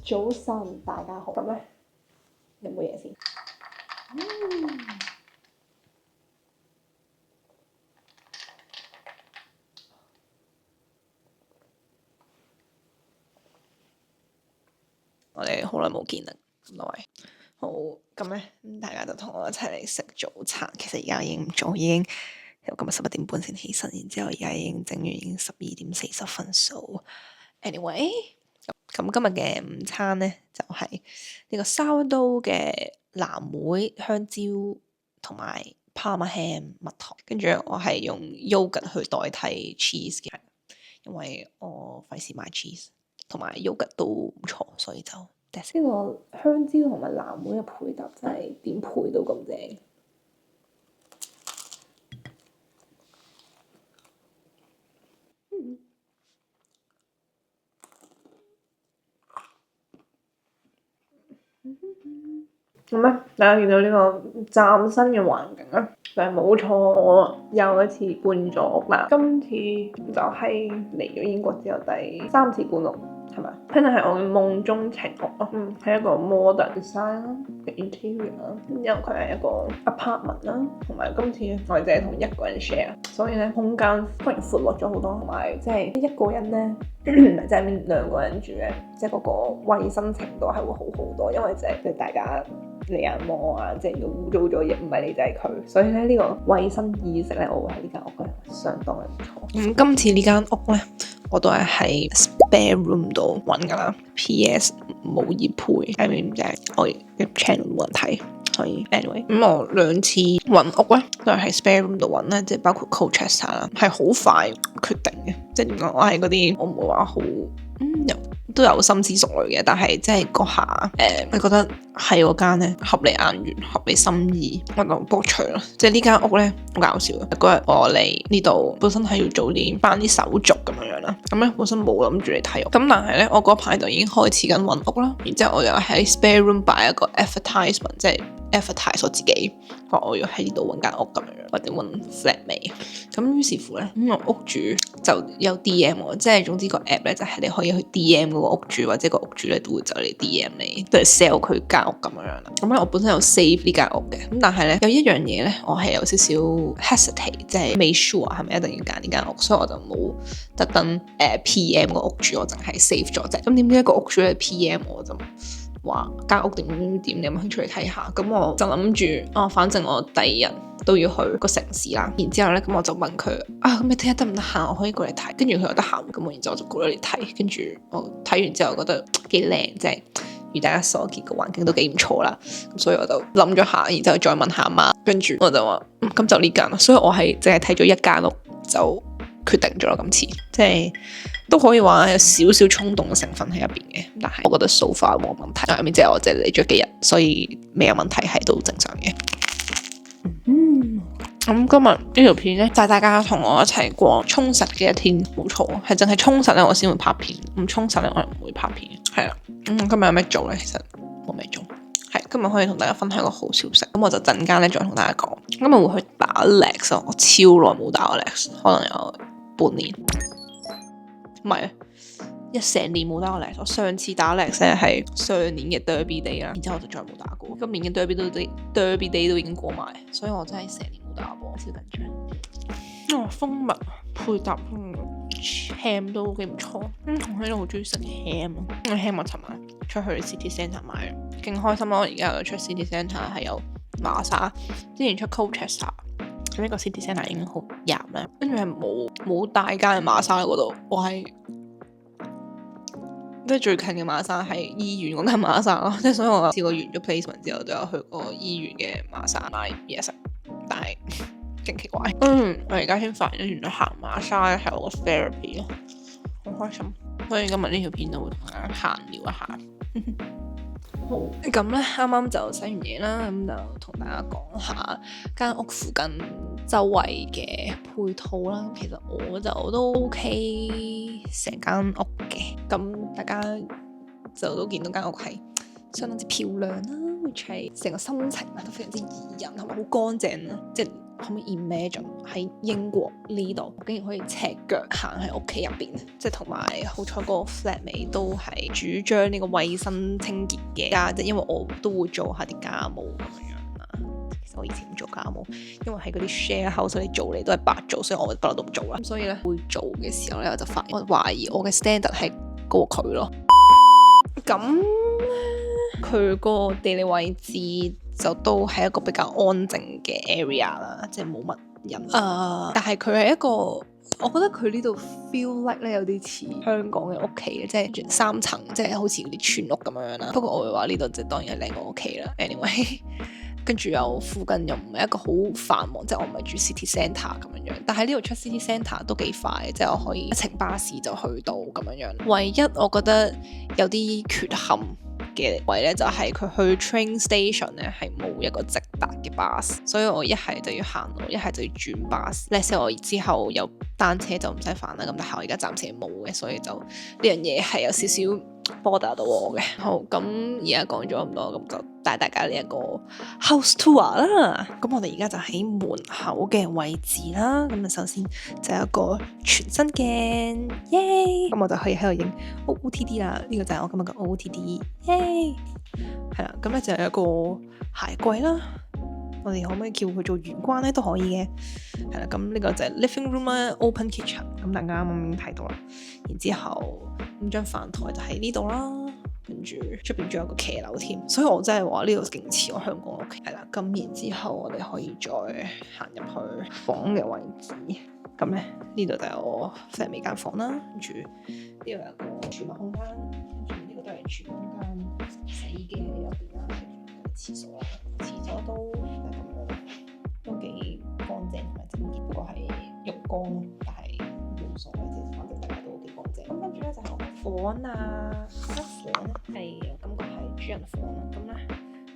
早晨，大家好。咁咧有冇嘢先？我哋好耐冇見啦，咁多位。好，咁咧大家就同我一齊嚟食早餐。其實而家已經唔早，已經由今日11點半先起身，然之後而家已經整完，已經12點40分。So anyway，咁今日嘅午餐咧就係呢個sourdough嘅藍莓香蕉同埋 Parma ham 蜜糖，跟住我係用 yogurt 去代替 cheese 嘅，因為我費事買 cheese，同埋 yogurt 都唔錯，所以就呢個香蕉同埋藍莓嘅配搭真係點配到咁正。咁咧，大家見到呢個嶄新嘅環境咧，就係冇錯，我又一次搬咗屋啦。今次就係嚟咗英國之後第3次搬屋，係咪？真係我嘅夢中情屋咯。係一個 modern design 啦嘅 interior 啦，因為佢係一個 apartment 啦，同埋今次我哋淨係同一個人 share，所以咧空間忽然闊落咗好多，同埋即係一個人咧。唔係即係2個人住嘅，即係嗰個衞生程度係會好好多，因為即係大家你眼望我眼，即係要污糟咗嘢，唔係你就係佢，所以咧呢個衞生意識咧，我會喺呢間屋咧相當嘅唔錯。今次呢間屋咧，我都係喺 spare room 度揾㗎啦。P.S. 冇熱配，I mean 就係我嘅 channel 冇人睇。所以 anyway，我2次揾屋咧，都係喺 spare room 度揾咧，即係包括 Colchester 啦，係好快決定嘅。即係我係嗰啲，我唔會話好都有深思熟慮嘅，但係即係嗰下你覺得係嗰間咧合你眼緣、合你心意，我就 book 咗啦。即係呢間屋咧好搞笑嘅，嗰日我嚟呢度本身係要做辦啲手續咁樣啦，咁咧本身冇諗住嚟睇屋，咁但係咧我嗰排就已經開始緊揾屋啦，然之後我又喺 spare room 擺一個 advertisement， 即係 advertise 我自己，我要喺呢度揾間屋咁樣，或者揾 flatmate。咁於是乎咧，屋主就有 DM 我，即係總之個 app 咧就係你可以去 DM 嗰個屋主，或者個屋主咧都會走嚟 DM 你，都係 sell 佢間屋咁樣啦。咁咧我本身有 save 呢間屋嘅，咁但係咧有一樣嘢咧，我係有少少 hesitate，即係未 sure 係咪一定要揀呢間屋，所以我就冇特登PM 個屋主，我淨係 save 咗啫。咁點知一個屋主係 PM 我就話間屋點，你有冇興趣嚟睇下？咁我就諗住，反正我第2日都要去個城市啦。然之後咧，咁我就問佢咁你聽日得唔得閒？我可以過嚟睇。跟住佢又得閒，咁我然之後我就過咗嚟睇。跟住我睇完之後覺得幾靚，即係如大家所見個環境都幾唔錯啦。咁所以我就諗咗下，然之後再問下阿媽。跟住我就話咁就呢間啦。所以我係淨係睇咗一間屋就決定咗啦。今次即係。都可以話有少少衝動嘅成分喺入邊嘅，但係我覺得 so far 冇問題。即係我淨係嚟咗幾日，所以未有問題係都正常嘅。咁今日呢條片咧，就係大家同我一齊過充實嘅一天，冇錯，係淨係充實咧我先會拍片，唔充實咧我唔會拍片。係啦，今日有咩做咧？其實冇咩做。係今日可以同大家分享一個好消息，咁我就陣間咧再同大家講。今日會去打 Lex， 我超耐冇打過 Lex， 可能有半年。唔係一成年冇打過 Lex， 我上次打 Lex 咧係上年嘅 Derby Day 啦，然之後我就再冇打過。今年嘅 Derby Day 都已經過埋，所以我真係成年冇打過，超緊張。蜂蜜配搭ham 都幾唔錯。我喺度好中意食 ham， 因為 ham 我尋晚出去 City Centre 買，勁開心咯！而家又出 City Centre 係有瑪莎，之前出 Colchester。呢個 City Centre 已經好入啦，跟住係冇大間嘅瑪莎喺嗰度，我係即係最近嘅瑪莎係醫院嗰間瑪莎咯，即係所以我試過完咗 placement 之後都有去過醫院嘅瑪莎買嘢食，但係勁奇怪。我而家先發現原來行瑪莎係我個 therapy 咯，好開心。所以今日呢條片就會同大家閒聊一下。好，咁咧啱啱就洗完嘢啦，咁就同大家講下間屋附近周圍嘅配套啦。其實我就都 OK 成間屋嘅，咁大家就都見到間屋係相當之漂亮啦，which 係成個心情都非常之怡人，同埋好乾淨啦，即係可唔可以 imagine 喺英國呢度竟然可以赤腳行喺屋企入邊？即係同埋好彩嗰個 flatmate 都係主張呢個衞生清潔嘅家姐，因為我都會做下啲家務咁樣啦。其實我以前唔做家務，因為喺嗰啲 share house 你做你都係白做，所以我不嬲都唔做啦。咁所以咧會做嘅時候咧，我就發現我懷疑我嘅 standard 係高過佢咯。咁佢個地理位置就都係一個比較安靜嘅 area 啦，即係冇乜人。但係佢係一個，我覺得佢呢度 feel like 咧有啲似香港嘅屋企，即係3層，即係好似嗰啲村屋咁樣啦。不過我會話呢度就當然係靚過屋企啦。Anyway， 跟住又附近又唔係一個好繁忙，即係我唔係住 city centre 咁樣樣。但係呢度出 city centre 都幾快，即係我可以一程巴士就去到咁樣樣。唯一我覺得有啲缺陷嘅位咧，就係佢去 train station 咧係冇一個直達嘅巴士，所以我一係就要行路，一係就要轉巴士。let's say我之後有單車就唔使煩啦，咁但係我而家暫時係冇嘅，所以就呢樣嘢係有少少 bother 到我嘅。好，咁而家講咗咁多，咁就帶大家呢一個 house tour 啦。咁我哋而家就喺門口嘅位置啦。咁啊，首先就有一個全新鏡，耶！咁我就可以喺度影 OOTD 啦。呢個就係我今日嘅 OOTD，耶！係啦，咁咧就有一個鞋櫃啦。我哋可唔可以叫佢做玄關咧？都可以嘅。係啦，咁呢個就係 living room 啦，open kitchen。咁大家啱啱已經睇到啦。然之後咁張飯台就喺呢度啦，跟住出邊仲有個騎樓添，所以我真係話呢度勁似我香港屋企。係啦，咁然之後我哋可以再行入去房嘅位置。咁咧呢度就有我 family 間房啦，跟住呢度有個儲物空間，跟住呢個都係儲物空間，洗衣機喺入邊啦，跟住廁所啦，廁所都係咁樣，都幾乾淨同埋整潔，不過係浴缸，但係冇所謂啫，反正大家都幾乾淨。咁跟住咧就係我房啊，間房咧係我感覺係主人房啦，咁咧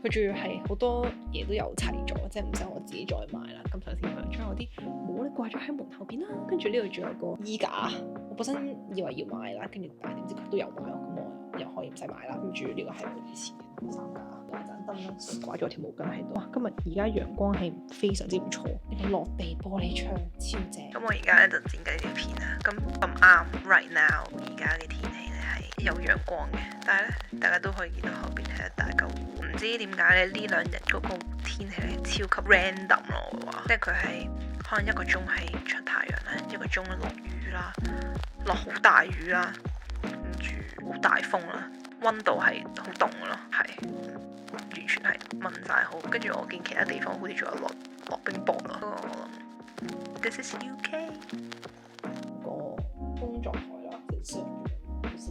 佢仲要係好多嘢都有齊咗，即係唔使我自己再買啦。咁首先佢將我啲帽咧掛咗喺門後邊啦，跟住呢度仲有個衣架，我本身以為要買啦，跟住但係點知佢都有買，咁我又可以唔使買啦。跟住呢個係我以前嘅衫架，有一盞燈啦，掛咗條毛巾喺度。哇，今日而家陽光係非常之唔錯，呢個落地玻璃窗超正。咁我而家咧就剪緊呢條片啦，咁啱 right now 而家嘅天氣咧係有陽光嘅，但係咧大家都可以見到後邊係一大嚿霧，唔知點解咧呢兩日嗰個天氣係超級 random 咯，我話，即係佢係可能一個鐘係出太陽啦，一個鐘落雨啦，落好大雨啦，跟住好大風啦，溫度係好凍嘅咯，係完全係問晒好，跟住我見其他地方好似仲有落冰雹咯，不過我諗 This is UK 個工作台啦，即係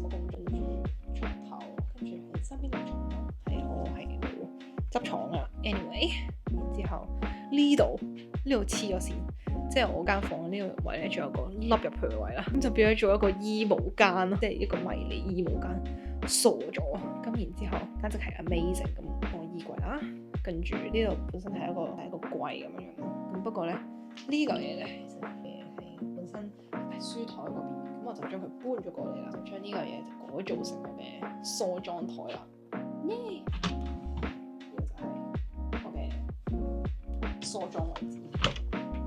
冇乜工作住床頭，跟住喺身邊度床啦，係我係執床啊 anyway， 然之後呢度黐咗線，即係我間房呢個位咧，仲有個凹入去嘅位啦，咁就變咗做一個衣帽間咯，即係一個迷你衣帽間，傻咗。咁然之後簡直係 amazing 咁個衣櫃啦，跟住呢度本身係一個櫃咁樣樣咯。咁不過咧呢個嘢咧其實係本身係書台嗰邊，咁我就將佢搬咗過嚟啦，就將呢個嘢就改造成我嘅梳妝台啦。耶！呢個就係我嘅梳妝位置。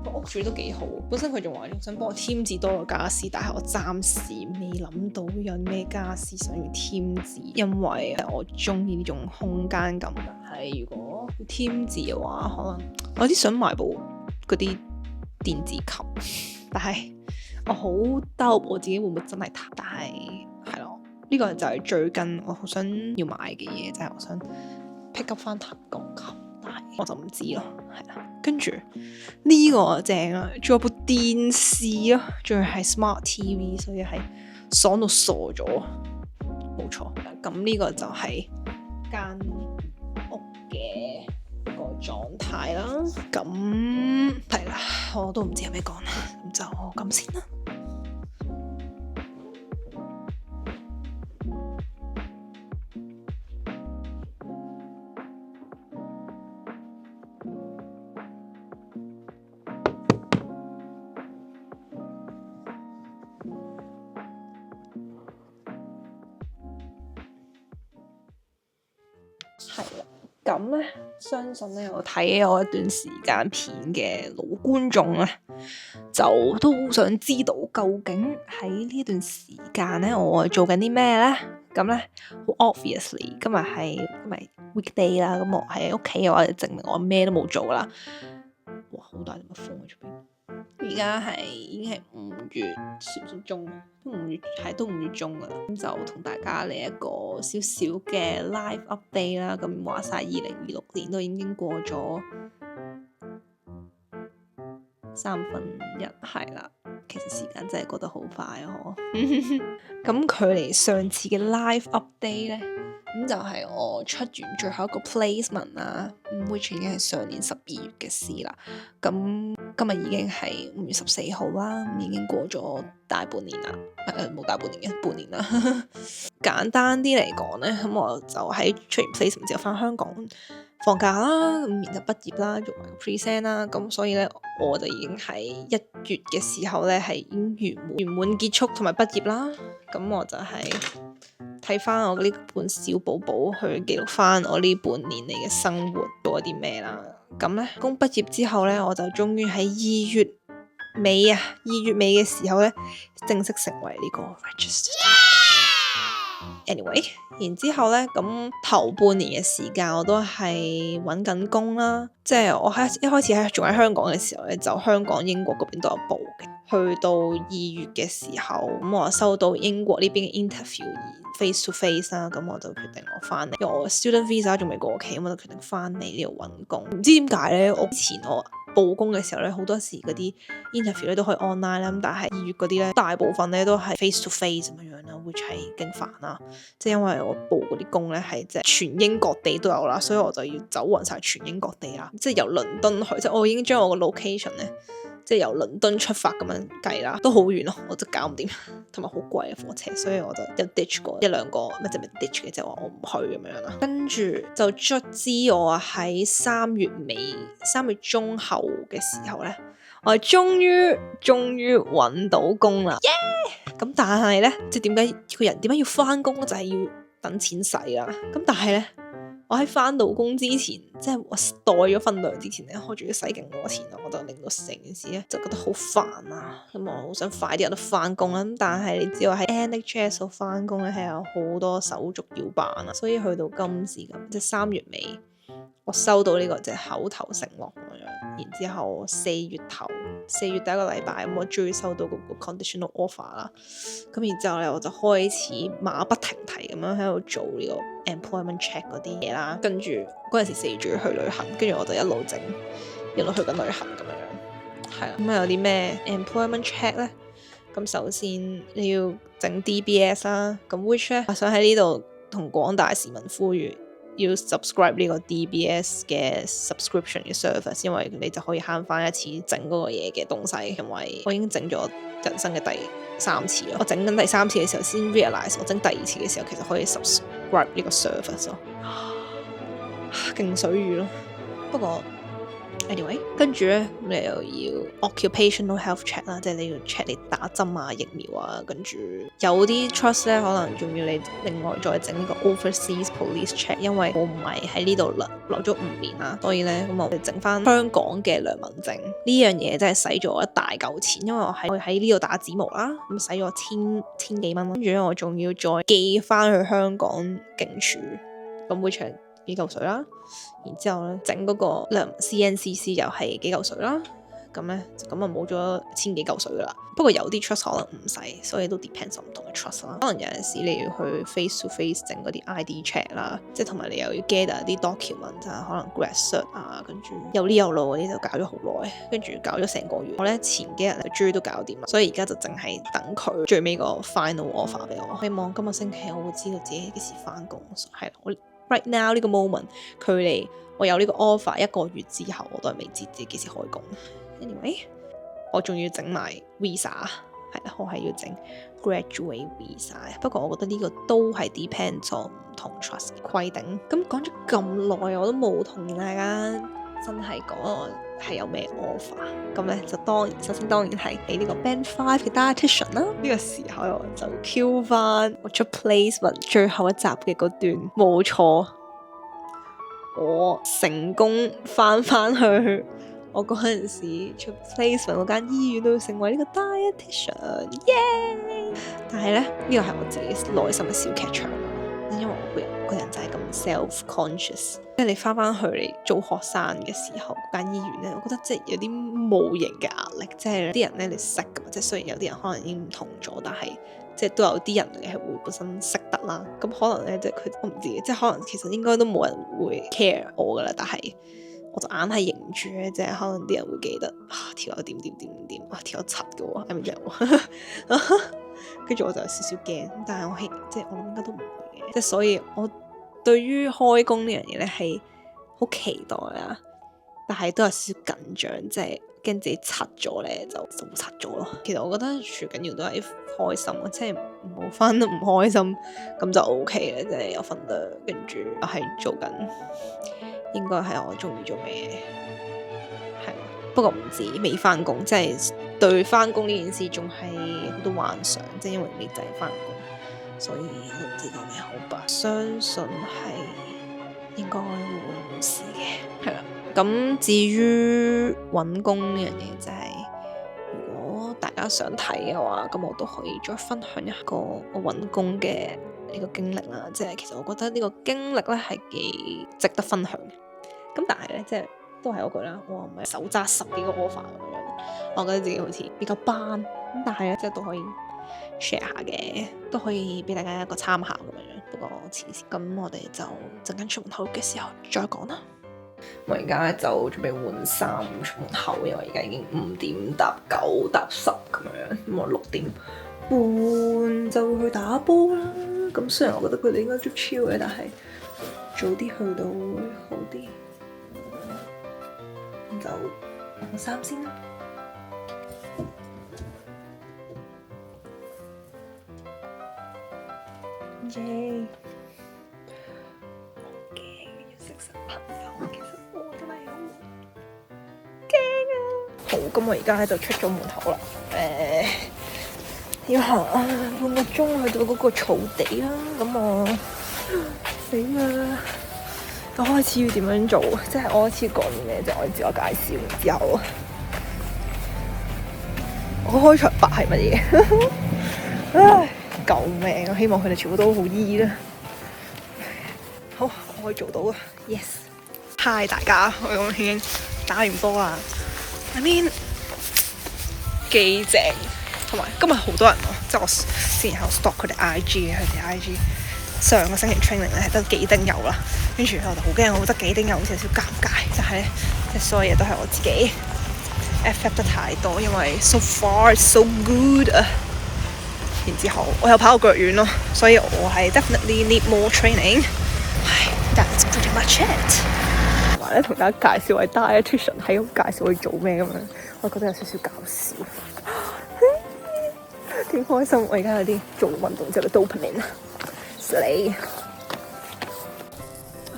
個屋主都幾好，本身佢仲話想幫我添置多個家私，但係我暫時未諗到有咩家私想要添置，因為我中意呢種空間感。係如果要添置嘅話，可能我有啲想買部嗰啲電子琴，但係我好兜我自己會唔會真係彈，但係咯，呢個就係最近我好想要買嘅嘢，就係我想 pick up 翻彈鋼琴，但係我就唔知咯，係啦。跟住呢個正啊，仲有部電視啊，仲要係 Smart TV， 所以係爽到傻咗，冇錯。咁呢個就係間屋嘅一個狀態啦。咁係啦，我都唔知有咩講啦，咁就咁先啦。係啦，咁咧，相信咧有睇我一段時間片嘅老觀眾咧，就都好想知道究竟喺呢段時間咧，我做緊啲咩咧？咁咧，好 obviously 今日 weekday 啦，咁我喺屋企嘅話，就證明我咩都冇做啦。哇，好大陣蜜蜂喺出邊！而家已經係5月，算唔算中啊？都5月中噶啦，咁就同大家嚟一個少少嘅 live update 啦。咁話晒2026年都已經過咗1/3，係啦。其實時間真係過得好快啊！咁距離上次嘅 live update 咧，咁就係我出完最後一個 placement 啦，which 已經係上年12月嘅事啦。咁今日已經係5月14號啦，已經過咗大半年啦，冇大半年嘅半年啦。簡單啲嚟講咧，咁我就喺出完 placement 之後翻香港放假啦，咁然後畢業啦，做埋個 present 啦，咁所以咧我就已經喺1月嘅時候咧係已經圓滿結束同埋畢業啦。咁我就係睇翻我呢本小寶寶去記錄翻我呢半年嚟嘅生活做咗啲咩啦。咁咧，公畢業之後咧，我就終於喺2月尾嘅時候咧，正式成為呢個 registered。Anyway， 然之後咧，咁頭半年嘅時間我都係揾緊工啦，即係我一開始仲喺香港嘅時候咧，就香港、英國嗰邊都有報嘅。去到2月嘅時候，咁我收到英國呢邊嘅 interview face to face 啦，咁我就決定我翻嚟，因為我 student visa 仲未過期，咁我就決定翻嚟呢度揾工。唔知點解咧，我報工嘅時候咧，好多時嗰啲 interview 咧都可以 online 啦，咁但係2月嗰啲咧，大部分咧都係 face to face 咁樣啦，which 係勁煩啦。即係因為我報嗰啲工咧係即係全英各地都有啦，所以我就要走勻晒全英各地啦。即係由倫敦去，即係我已經將我個 location 咧，即係由倫敦出發咁樣計啦，都好遠咯，我就搞唔掂，同埋好貴嘅火車，所以我就有 ditch 過1、2個，乜就咪 ditch 嘅，即係話我唔去咁樣啦。跟住就卒之我喺3月中後嘅時候咧，我終於揾到工啦，耶！咁但係咧，即係點解個人點解要翻工就係要等錢使啦。咁但係咧，我喺翻到工之前，即係我袋咗份糧之前咧，我仲要使勁多錢啊！我就令到成件事咧就覺得好煩啊！咁我好想快啲有得翻工啦。咁但係你知道喺 NHS 度翻工咧係有好多手續要辦啊，所以去到今時咁，即係3月尾，我收到呢個即係口頭承諾咁樣。然之後4月第一個禮拜，咁我終於收到嗰個 conditional offer 啦。咁然之後咧，我就開始馬不停蹄咁樣喺度做呢個 employment check 嗰啲嘢啦。跟住嗰陣時4月仲要去旅行，跟住我就一路去緊旅行咁樣。係啦，咁有啲咩 employment check 咧？咁首先你要整 DBS 啦。咁 which 咧，我想喺呢度同廣大市民呼籲，要 subscribe 呢個 DBS 嘅 subscription 嘅 service， 因為你就可以慳翻一次整嗰個嘢嘅東西。因為我已經整咗人生嘅第3次咯，我整緊第3次嘅時候先 realize 我整第2次嘅時候其實可以 subscribe 呢個 service 咯，勁水魚咯。不過 anyway， 跟住咧你又要 occupational health check 啦，即係你要 check 你打針啊、疫苗啊，跟住有啲 trust 咧可能仲要你另外再整呢個 overseas police check， 因為我唔係喺呢度留咗5年啦，所以咧咁我哋整翻香港嘅良民證呢樣嘢真係使咗一大嚿錢，因為我喺呢度打指模啦，咁使咗千幾蚊，跟住咧我仲要再寄翻去香港警署，咁會長幾嚿水啦，然之後咧整嗰個 CNCC 又係幾嚿水啦，咁咧咁啊冇咗千幾嚿水噶啦。不過有啲 trust 可能唔使，所以都 depends on 唔同嘅 trust 啦。可能有陣時你要去 face to face 整嗰啲 ID check 啦，即係同埋你又要 gather 啲 document 啊，可能 grad cert 啊，跟住有呢有路嗰啲就搞咗好耐，跟住搞咗成個月。我咧前幾日就終於都搞掂啦，所以而家就淨係等佢最尾個 final offer 俾我。希望今個星期我會知道自己幾時翻工。係啦，我 right now 呢個 moment 距離我有呢個 offer 1個月之後，我都係未知自己幾時開工。Anyway， 我仲要整埋 visa， 係啦，我係要整 graduate visa。不過我覺得呢個都係 depends on 唔同 trust 嘅規定。咁講咗咁耐，我都冇同大家真係講我係有咩 offer。咁咧就首先當然係俾呢個 Band 5嘅 dietitian 啦。呢個時候我就 cue 翻我出 placement 最後一集嘅嗰段，冇錯。我成功翻去我嗰陣時出 placement 嗰間醫院，都要成為呢個 dietitian，耶！但係咧，呢個係我自己內心嘅小劇場，因為我個人就係咁 self-conscious。即係你翻去嚟做學生嘅時候，嗰間醫院咧，我覺得即係有啲無形嘅壓力。即係啲人咧，你識噶嘛？即係雖然有啲人可能已經唔同咗，但係即係都有啲人你係會本身識得啦。咁可能咧，即係佢我唔知，即係可能其實應該都冇人會 care 我噶啦，但係我就硬係認唔住咧，即係可能啲人會記得條友點，條友柒嘅喎，係咪啫？跟住我就有少少驚，但係即係我諗應該都唔會嘅，即係所以我對於開工呢樣嘢咧係好期待啦，但係都有少少緊張，即係驚自己柒咗咧就柒咗咯。其實我覺得最緊要都係開心，即係唔好翻得唔開心咁就 OK 啦，即係有份量，跟住我係做緊應該係我中意做嘅嘢，係。不過唔止未翻工，即係對翻工呢件事仲係好多幻想，即係因為未仔翻工，所以都唔知講咩好吧。相信係應該會冇事嘅，係啦。咁至於揾工呢樣嘢，就係如果大家想睇嘅話，咁我都可以再分享一個我揾工嘅呢個經歷啦。即係其實我覺得呢個經歷咧係幾值得分享嘅。咁但係咧，即係都係嗰句啦，我唔係手揸10幾個 offer 咁樣，我覺得自己好似比較班咁，但係咧即係都可以 share 下嘅，都可以俾大家一個參考咁樣。不過遲啲咁，我哋就陣間出門口嘅時候再講啦。我而家就準備換衫出門口，因為而家已經5點搭9搭10咁樣，咁我6點半就會去打波啦。咁雖然我覺得佢哋應該都超嘅，但係早啲去到會好啲。咁就換衫先啦。耶！好驚要識新朋友，其實我真係好驚啊！好，咁我而家就出咗門口啦。要行半個鐘去到嗰個草地啦。咁我死啦！我開始要點樣做？即係我開始講啲咩？即係我自我介紹之後，我開場白係乜嘢？唉！救命！我希望佢哋全部都好醫啦。好，我可以做到啊 ！Yes，Hi 大家，我咁已經打完波啦。I mean 幾正，同埋今日好多人咯，即係我之前喺度 stalk 佢哋 IG 嘅，佢哋 IG 上個星期 training 咧係得幾丁友啦，跟住我就好驚，我覺得幾丁友好似有少少尷尬，但係咧即係所有嘢都係我自己 effort 得太多，因為 so far so good 啊。然之後我又跑個腳遠咯，所以我係 definitely need more training。唉 ，that's pretty much it。同埋咧，同大家介紹位 dietitian 係咁介紹佢做咩咁樣，我覺得有少少搞笑，幾開心。我而家有啲做運動之後嘅 dopamine。嚟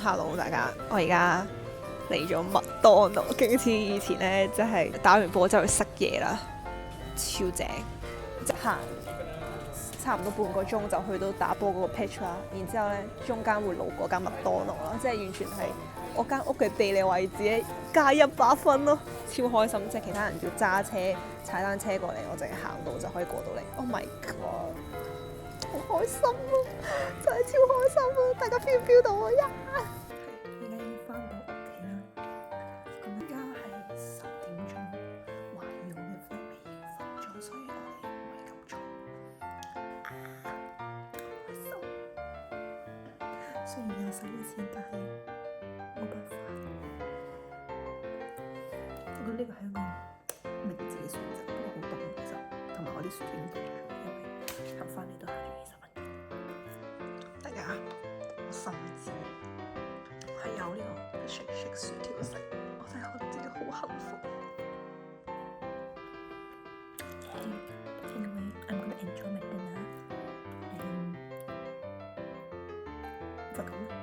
，hello 大家，我而家嚟咗麥當勞，勁似以前咧，即係打完波之後去食嘢啦，超正，即行差唔多半個鐘就去到打波嗰個 pitch 啦，然之後咧中間會路過間麥當勞啦，即係完全係我間屋嘅地理位置加100分咯，超開心！即係其他人要揸車、踩單車過嚟，我淨係行路就可以過到嚟。Oh my god！ 好開心啊，真係超開心啊！大家 feel 唔 feel 到啊？呀！而家已經翻到屋企啦，咁而家係10點鐘，懷疑我嘅 friend 未瞓咗，所以我哋唔係咁早。開心！雖然有洗咗錢，但係冇辦法。我覺得呢個係一個明智嘅選擇，不過好凍其實，同埋我啲薯條已經凍咗，因為行翻嚟都行咗20分鐘。大家，我甚至係有呢個食薯條食，我真係覺得自己好幸福。Anyway, I'm gonna enjoy my dinner. 就咁啦。